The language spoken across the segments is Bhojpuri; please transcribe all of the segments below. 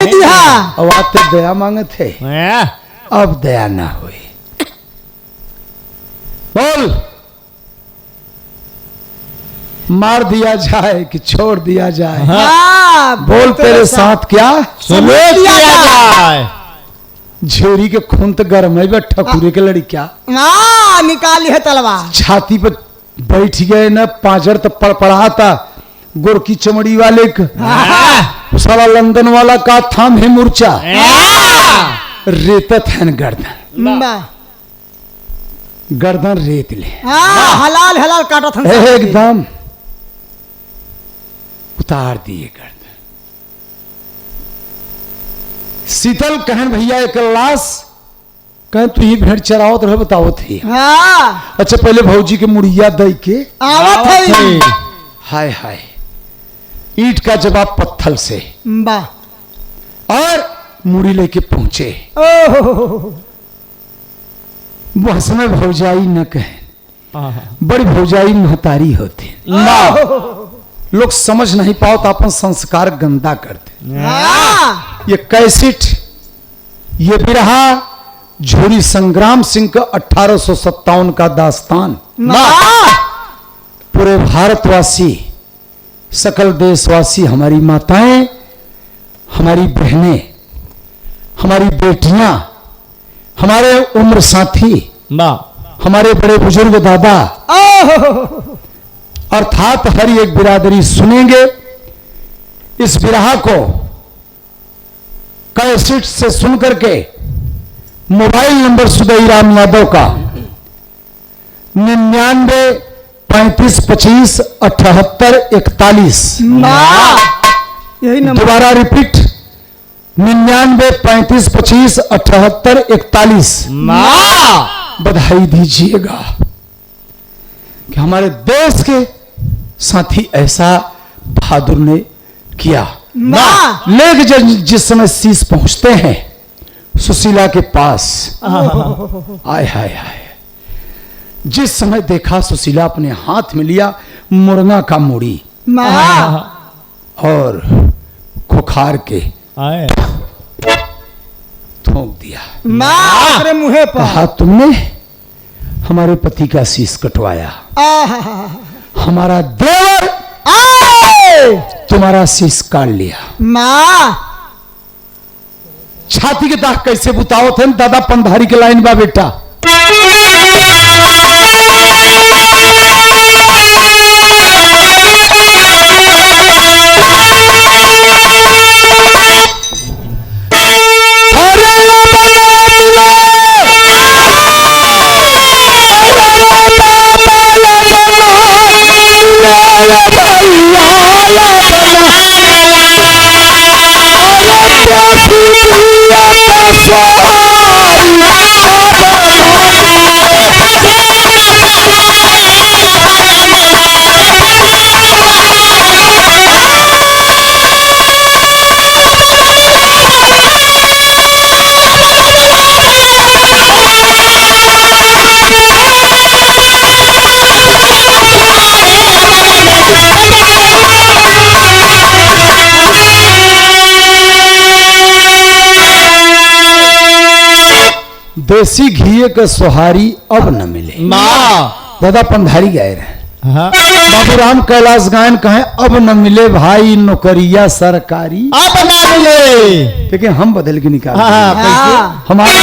अब आते दया मांगे थे, अब दया ना हुई। बोल, मार दिया जाए कि छोड़ दिया जाए? बोल, तेरे साथ क्या सलूट किया जाए? झोरी के खून तो गर्म है, ठकुरे के लड़ी क्या निकाली है तलवार, छाती पे बैठ गए न, पांचर तो पड़ा था गुड़ की चमड़ी वाले साला लंदन वाला का थाम है मूर्छा, रेतत है न गर्दन, गर्दन रेत ले हलाल हलाल काटा था एकदम उतार दिए गर्दन। शीतल कहन भैया एक लाश कह तू ही भेड़ चराओ तो बताओ थे। अच्छा पहले भौजी के मुड़िया दे के आवत है, हाय हाय ईंट का जवाब पत्थर से, और मुड़ी लेके पहुंचे। बस में भौजाई न कहे, बड़ी भौजाई महतारी होती, लोग समझ नहीं पाओ तो अपन संस्कार गंदा करते। ये कैसेट ये भी रहा झोरी संग्राम सिंह का 1857 का दास्तान। पूरे भारतवासी, सकल देशवासी, हमारी माताएं, हमारी बहनें, हमारी बेटियां, हमारे उम्र साथी, हमारे बड़े बुजुर्ग दादा, अर्थात हर एक बिरादरी सुनेंगे इस बिरहा को कैसेट से सुन करके। मोबाइल नंबर सुदई राम यादव का 99 35 25 78 41, यही नंबर दोबारा रिपीट 99 35 25 78 41। बधाई दीजिएगा कि हमारे देश के साथी ऐसा बहादुर ने किया। लेकिन जिस समय शीश पहुंचते हैं सुशीला के पास, आय हाय हाय, जिस समय देखा सुशीला अपने हाथ में लिया मुर्गा का मूड़ी और खुखार के थोक दिया मुहे पर। कहा तुमने हमारे पति का शीश कटवाया, हमारा देवर तुम्हारा शीश काट लिया। छाती के दाग कैसे बुताओ थे दादा पंधारी के लाइन बा बेटा। देसी घी का सोहारी अब न मिले, दादा पंधारी गए रहे। बाबूराम कैलाश गायन कहे अब न मिले भाई नौकरिया सरकारी, अब न मिले, लेकिन हम बदल के निकाल हमारे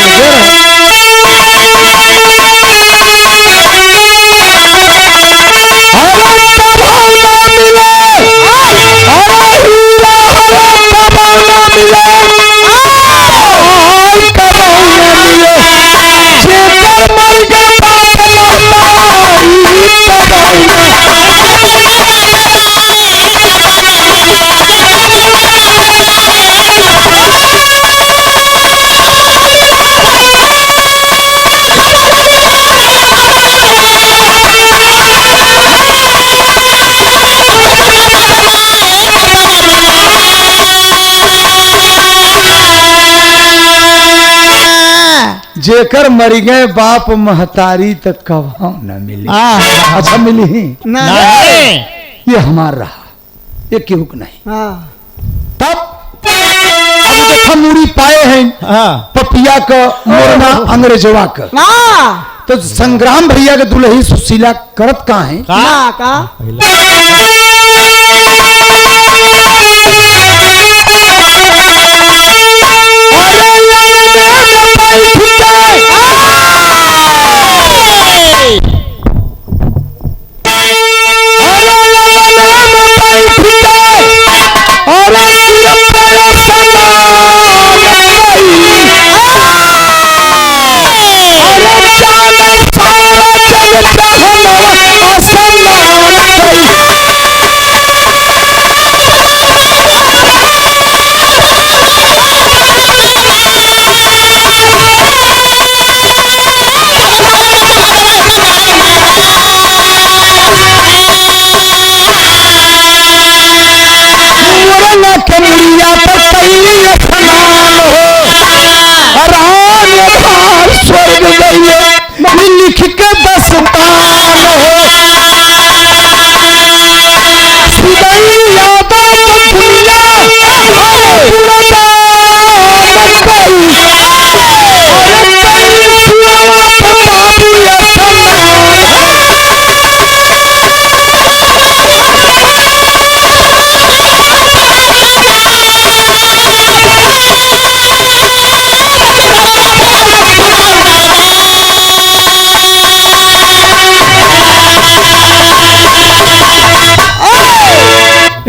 जेकर मरी गए बाप महतारी तक कब न मिली। अच्छा मिली ही ये हमारा रहा, ये क्यों नहीं। तब अब मूड़ी पाए हैं हाँ पपिया का मोरना अंग्रेजवा का। तो संग्राम भैया के दुल्ही सुशीला करत कहाँ है? लिख के दस्तान हो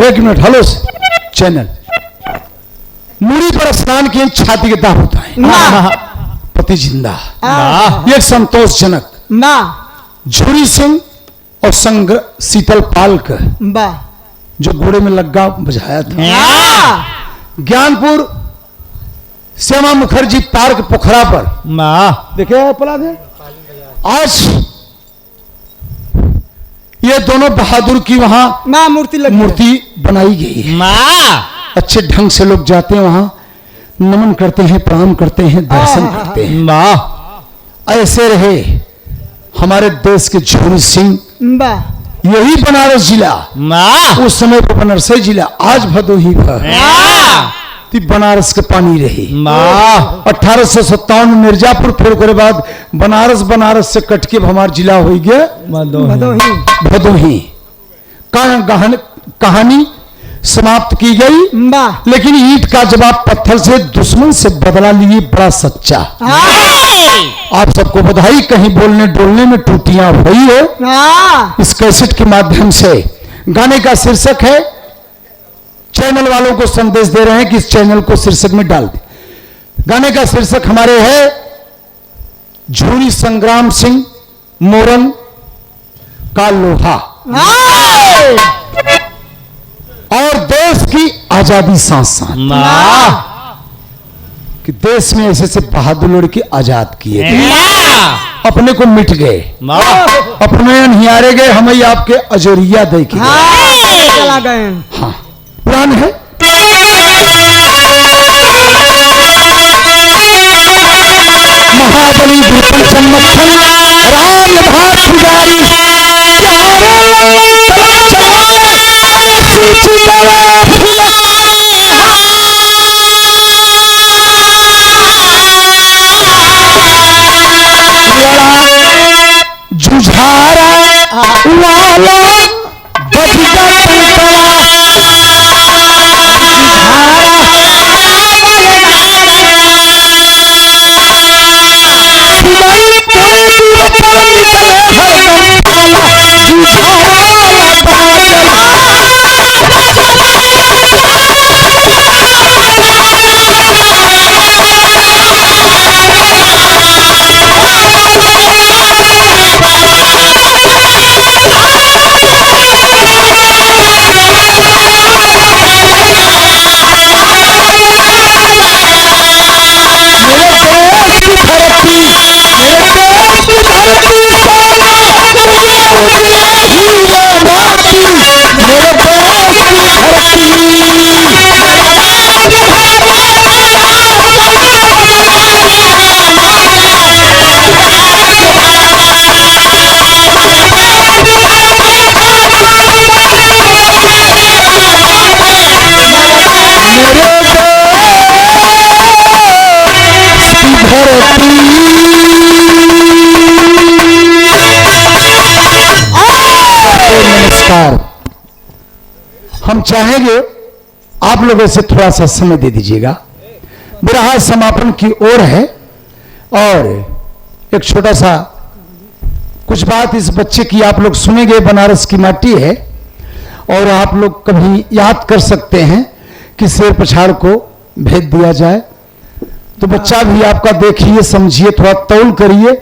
एक मिनट। Hello channel. मूड़ी पर स्नान किए छाती के दाग होता है, पति जिंदा। ये संतोषजनक झूरी सिंह और संग शीतल पाल का जो घोड़े में लग्गा बजाया था। ज्ञानपुर श्यामा मुखर्जी पार्क पोखरा पर देखे अपराध है। आज ये दोनों बहादुर की वहां मूर्ति बनाई गई है। अच्छे ढंग से लोग जाते हैं वहां, नमन करते हैं, प्रणाम करते हैं, दर्शन करते हैं। ऐसे रहे हमारे देश के झूरी सिंह। यही बनारस जिला, उस समय पर बनारस जिला, आज भदोही बनारस के पानी रही। 1857 में मिर्जापुर, फिर उसके बाद बनारस से कट के हमारा जिला हो गया भदोही। कहानी समाप्त की गई, लेकिन ईंट का जवाब पत्थर से दुश्मन से बदला लिए बड़ा सच्चा। आप सबको बधाई, कहीं बोलने डोलने में त्रुटियां हुई है। इस कैसेट के माध्यम से गाने का शीर्षक है, चैनल वालों को संदेश दे रहे हैं कि इस चैनल को शीर्षक में डाल दें। गाने का शीर्षक हमारे है झूरी संग्राम सिंह मोरन का लोहा और देश की आजादी सांस सांस कि देश में ऐसे से बहादुर लड़के आजाद किए गए, अपने को मिट गए, अपने निहारे गए, हमें आपके अजरिया देखे चला गए। हाँ पुरान है। महाबली विपिन संमथन राम भात पुजारी जुझारा वाला बजगा हम चाहेंगे आप लोग ऐसे थोड़ा सा समय दे दीजिएगा। मेरा हाथ समापन की ओर है और एक छोटा सा कुछ बात इस बच्चे की आप लोग सुनेंगे। बनारस की माटी है और आप लोग कभी याद कर सकते हैं कि शेर पछाड़ को भेज दिया जाए तो बच्चा भी आपका देखिए, समझिए, थोड़ा तौल करिए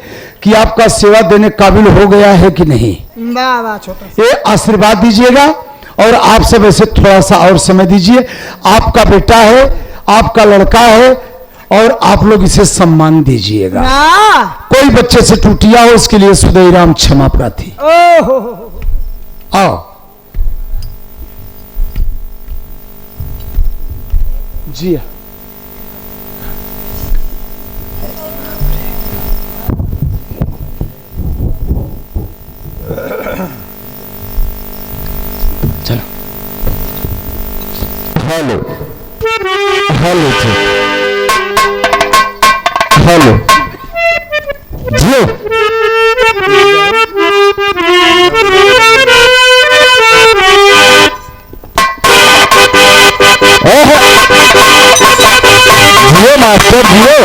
कि आपका सेवा देने काबिल हो गया है कि नहीं। वाह वाह छोटा ये आशीर्वाद दीजिएगा और आप सब ऐसे थोड़ा सा और समय दीजिए। आपका बेटा है, आपका लड़का है और आप लोग इसे सम्मान दीजिएगा। कोई बच्चे से टूटिया हो उसके लिए सुदैराम क्षमा प्रार्थी। ओहो आओ जी। चलो हेलो हेलो जी, हेलो जी। ओहो जियो मास्टर जियो।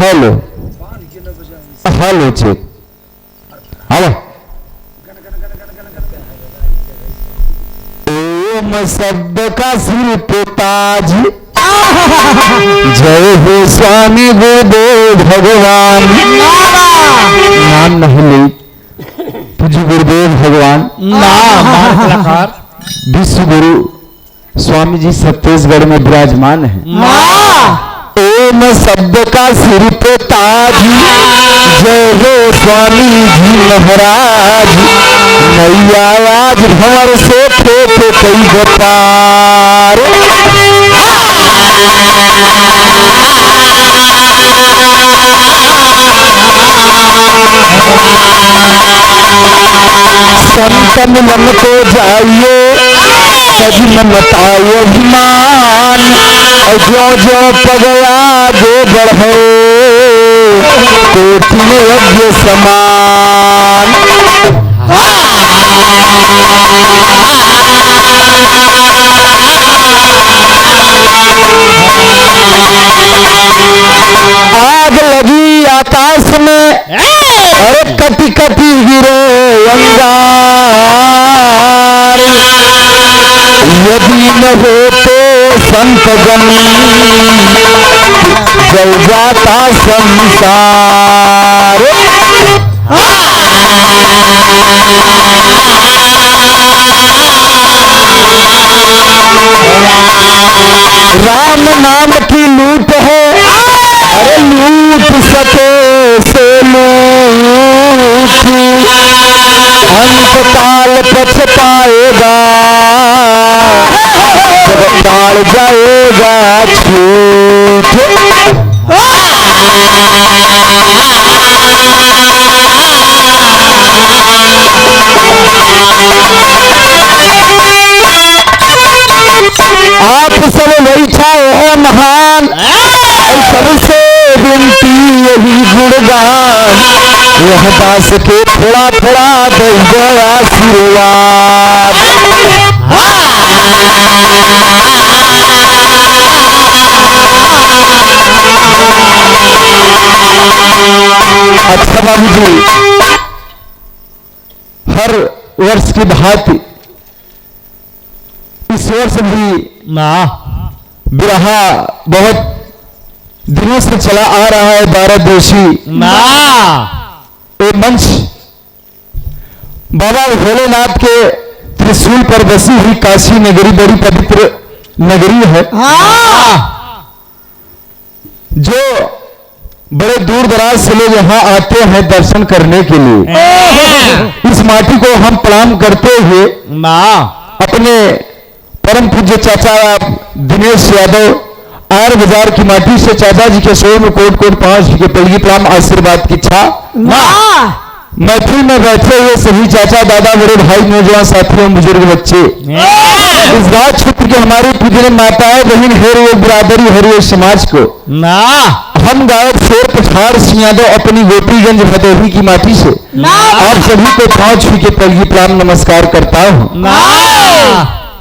हेलो हेलो जी, हेलो। ओम शब्द का सिर पे ताज, जय हो स्वामी गुरुदेव भगवान। नाम नहीं ली तुझे गुरुदेव भगवान। नाम विश्व गुरु स्वामी जी छत्तीसगढ़ में विराजमान है। ओम शब्द का सिर पे ताज, जय हो स्वामी जी महाराज। नैया आज भंवर से फेंके कई व्यापार। संत मिलन को जाइए, सज ममताओ अभिमान। और जो जो पगया आगे बढ़े, कोटि में यज्ञ समान। आग लगी आकाश में, अरे कटी कटी गिरे अंगार। यदि न होते संत गण, जल जाता संसार। राम नाम की लूट है, अरे लूट सके से लूट। अंत काल पछताएगा, जब टाल जाएगा छूट। आप सब वैठाए हैं महान, और सबसे विनती यही गुणगान। यह दास के थोड़ा थोड़ा दे गया आशीर्वाद। अच्छा बाबूजी, हर वर्ष की भांति इस वर्ष भी बिरहा बहुत दिनों से चला आ रहा है। 12 दिवसीय ये मंच बाबा भोलेनाथ के त्रिशूल पर बसी हुई काशी नगरी बड़ी पवित्र नगरी है, जो बड़े दूर दराज से लोग यहाँ आते हैं दर्शन करने के लिए। इस माटी को हम प्रणाम करते हुए अपने परम पूज्य चाचा दिनेश यादव आर बाजार की माटी से चाचा जी के शोर में कोट कोट 5 के पलगी प्रणाम आशीर्वाद की इच्छा। महफिल में बैठे हुए सभी चाचा दादा बड़े भाई नौजवान साथियों बुजुर्ग बच्चे, इस राज क्षेत्र के हमारे पूजनीय माताएं बहन हेरो बिरादरी हरियो समाज को हम गायक शेर पठार सिंह यादव अपनी गोपीगंज भदोही की माटी से आप सभी को 5 के पलगी प्रणाम नमस्कार करता हूँ।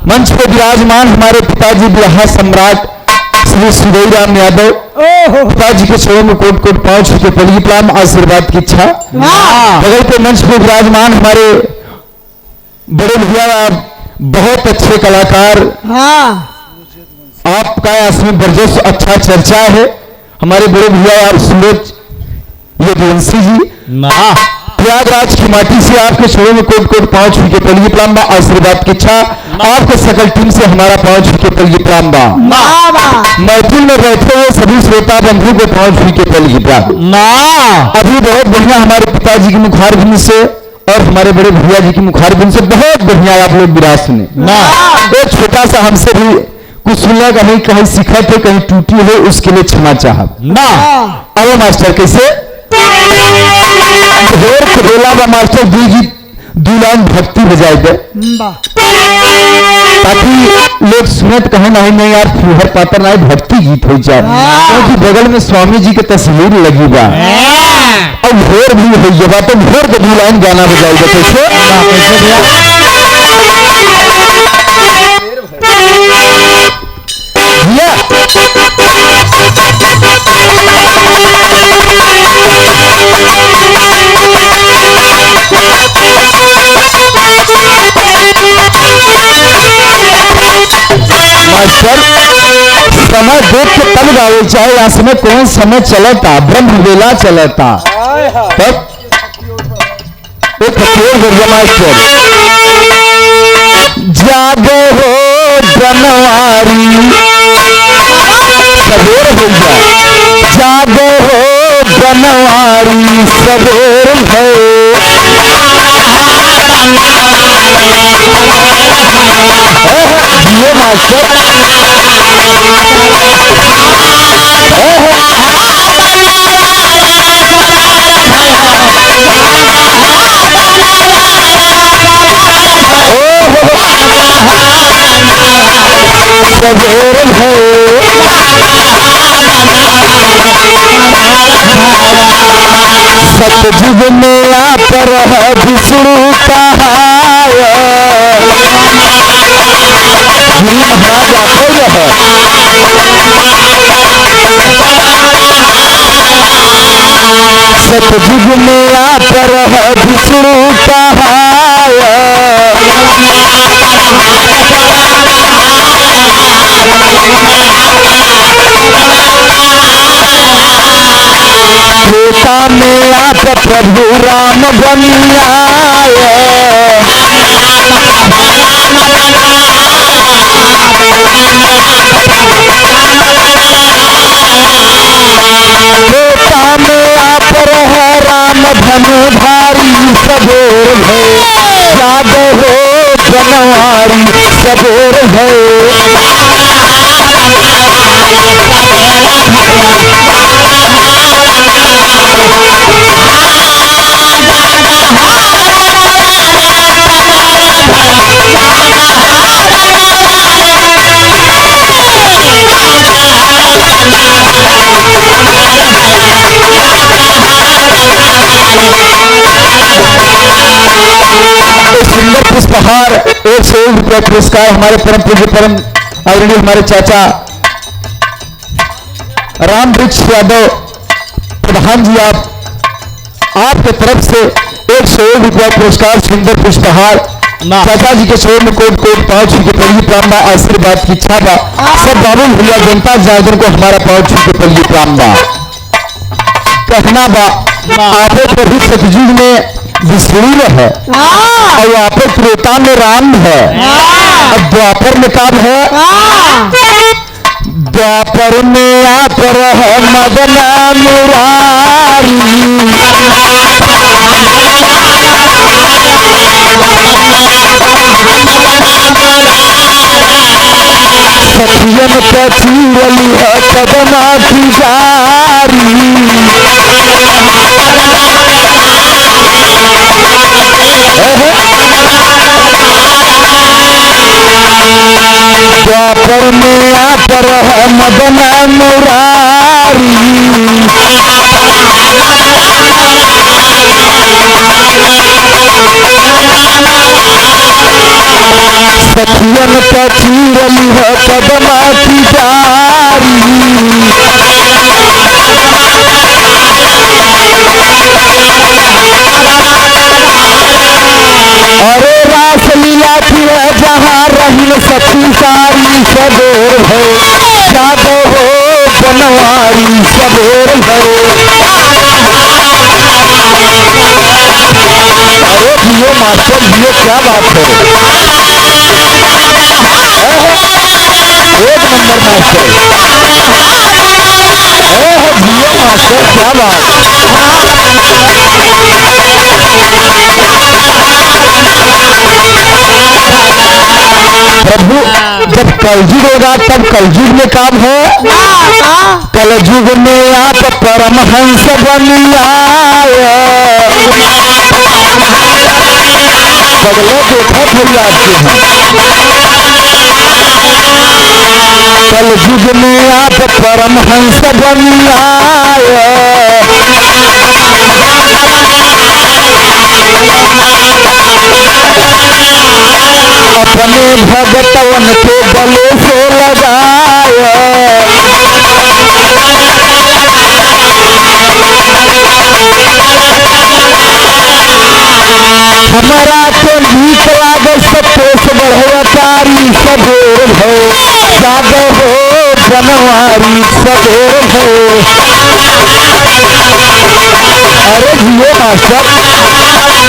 मंच पर विराजमान हमारे पिताजी बिरहा सम्राट श्री सुदई राम यादव, पिताजी के चरणों में कोट कोट 5 के पलगी प्रणाम आशीर्वाद की इच्छा। बगल पे मंच पे विराजमान हमारे बड़े भैया बहुत अच्छे कलाकार, आपका इसमें बरजस अच्छा चर्चा है। हमारे बड़े भैया आप सूरज यदुवंशी जी प्रयागराज की माटी से आपके चरणों में कोट कोट 5 के पलगी प्रणाम आशीर्वाद की इच्छा। आपके सकल टीम से हमारा 5 के पलगी प्रणाम। महफिल में बैठे हुए सभी श्रोता बंधु को 5 के पलगी प्रणाम। अभी बहुत बढ़िया हमारे पिताजी की मुखारबिंद से और हमारे बड़े भैया जी की मुखारबिंद से बहुत बढ़िया आप लोग विराज सुने। एक छोटा सा हमसे भी कुछ सुनने का नहीं, कहीं सीखा थे कहीं टूटी हो, उसके लिए क्षमा चाह। अब मास्टर कैसे खेला व मास्टर दू लाइन भक्ति बजाए दे ताकि लोग सुने तो कहें नहीं यार फुहर पातर नहीं भक्ति गीत हो जाए, क्योंकि बगल में स्वामी जी की तस्वीर लगी बा और भोर भी हो बा, तो भोर के 2 लाइन गाना बजाई दे कैसे समय देख के तब गावे, चाहे यहाँ समय कौन समय चलता, ब्रह्म वेला चलता तब एक जागो हो जनवारी सबेर हो जाए, जागो हो जनवारी सबेर है ये मास्टर सतयुग में आप रह विष्णु सतयुग में आप रह विष्णु त्रेता में आप प्रभु राम बनिया त्रेता में आप रह राम धनुधारी सबेर है, यादव हो जनवारी सबेर है सुंदर पुष्पहार 101 रुपया पुरस्कार हमारे परम पूज्य परम आदरणीय हमारे चाचा राम वृक्ष यादव प्रधान जी, आप आपके तरफ से 101 रुपया पुरस्कार सुंदर पुष्पहार चाचा जी के शोर में कोट कोट 5 के पल्ली प्राम बा आशीर्वाद की इच्छा बा सब बाबू भैया जनता जागरण को हमारा 5 के पल्ली प्राम बा कहना बा आपे प्रभु सतयुग में विष्णु है और आपे त्रेता में राम है अब द्वापर में काम है द्वापर में आप रह मदना मुरारी सखियन कचीरली है कदमा की जारी द्वापर में आप रह मदना मुरारी सखियन कचीरली है कदमा की जारी अरे रास लीला की है जहाँ रही सखी सारी सबेर है जादव हो बनवारी सबेर है अरे जियो मास्टर जियो क्या बात है एक नंबर मास्टर जियो मास्टर क्या बात प्रभु जब कलयुग होगा तब कलयुग में काम है कलयुग में आप परमहंस बनिया बगले देखा थोड़ी आपके कलयुग में आप परमहंस बनिया अपने भगतवन के गले से लगाया हमारा तो नीक लागे सपेश बढ़ियाचारी सबेर है जादव हो जनवारी सबेर है अरे जियो मास्टर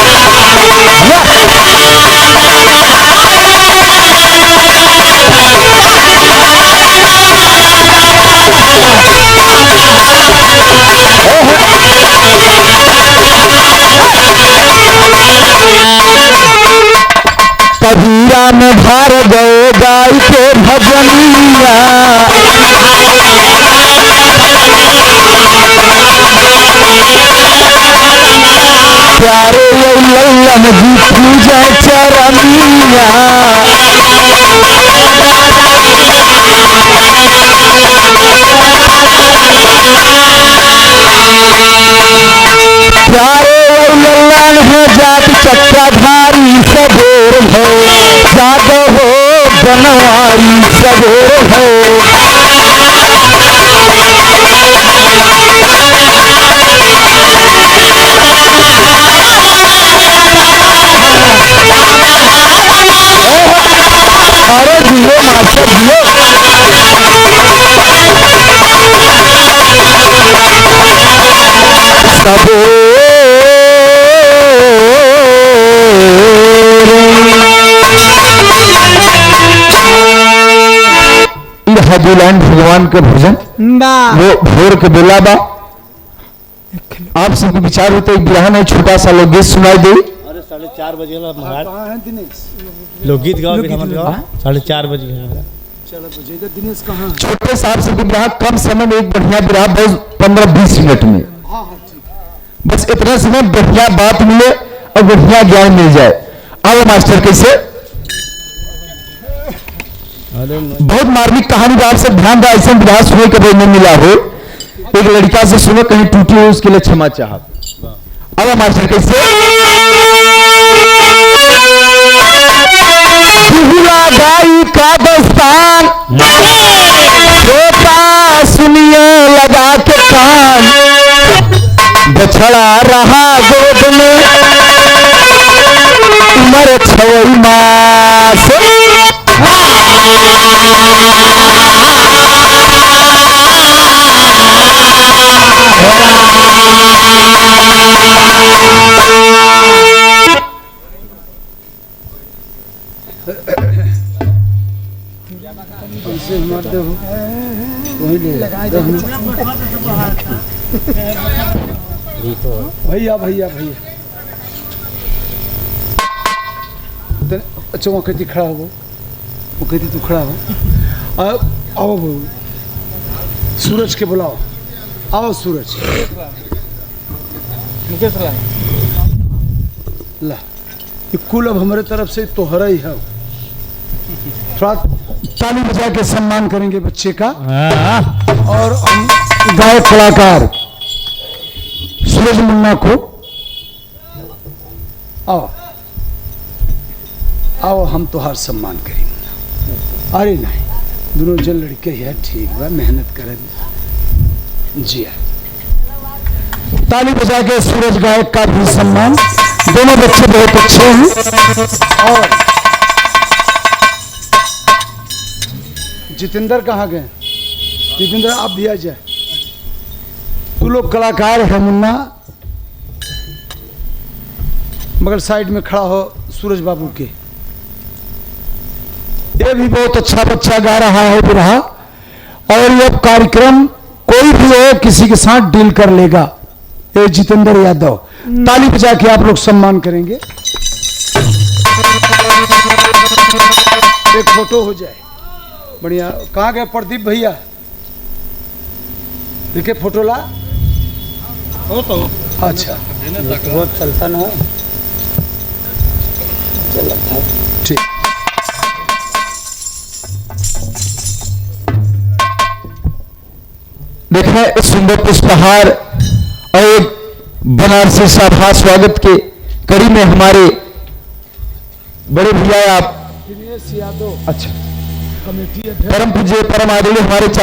कबीरा में भार गए गाय के भजनिया प्यारे लल्लन जी पूजा चरनिया प्यारे लल्लन है जात चक्राधारी सबेर है जादव हो बनवारी सबेर है अरे जियो मास्टर जियो हदुलैंड भगवान के भजन वो भोर के बेला बा आप सबके विचार होते बिरहा नहीं छोटा सा लोकगीत सुनाई दे अरे 4:30 बजे लोकगीत गाओ 4:30 बजे दिनेश कहाँ छोटे साहब से बिरहा कम समय में एक बढ़िया बिरहा बस 15-20 मिनट में बस इतना समय बढ़िया बात मिले और बढ़िया ज्ञान मिल जाए आओ मास्टर कैसे बहुत मार्मिक कहानी का आपसे ध्यान रहा ऐसे विधा सुने कभी नहीं मिला हो एक लड़का से सुनो कहीं टूटी हो उसके लिए क्षमा चाह अब मास्टर कैसे गाई का दस्तान छोटा सुनिए लगा के कान बछड़ा रहा वही माँ से इसे मारते हो वही ले भैया भैया भैया अच्छा वहाँ कहती खड़ा हो वो कहती तू खड़ा हो आओ सूरज के बुलाओ आओ सूरज मुकेश ला ये कुल अब हमारे तरफ से तोहरा ही है थोड़ा ताली बजा के सम्मान करेंगे बच्चे का। और हम गायक कलाकार सूरज मुन्ना को आओ आओ हम तोहार सम्मान करेंगे। अरे नहीं दोनों जन लड़के हैं ठीक बा मेहनत करें जी ताली बजा के सूरज गायक का भी सम्मान। दोनों बच्चे बहुत अच्छे हैं। और जितेंद्र कहाँ गए? जितेंद्र आप भी आ जाए। तू लोग कलाकार है मुन्ना मगर साइड में खड़ा हो सूरज बाबू के। ये भी बहुत अच्छा बच्चा गा रहा है भी रहा और ये कार्यक्रम कोई भी हो किसी के साथ डील कर लेगा। ये जितेंद्र यादव ताली बजा के आप लोग सम्मान करेंगे। एक फोटो हो जाए बढ़िया। कहाँ गए प्रदीप भैया? देखे फोटो ला हो तो अच्छा बहुत चलता ना ठीक। देखा इस सुंदर पुष्पहार और बनारसी सभा स्वागत के कड़ी में हमारे बड़े भैया आप दिनेश यादव अच्छा कमेटी अध्यक्ष परम पूज्य परम आदरणीय हमारे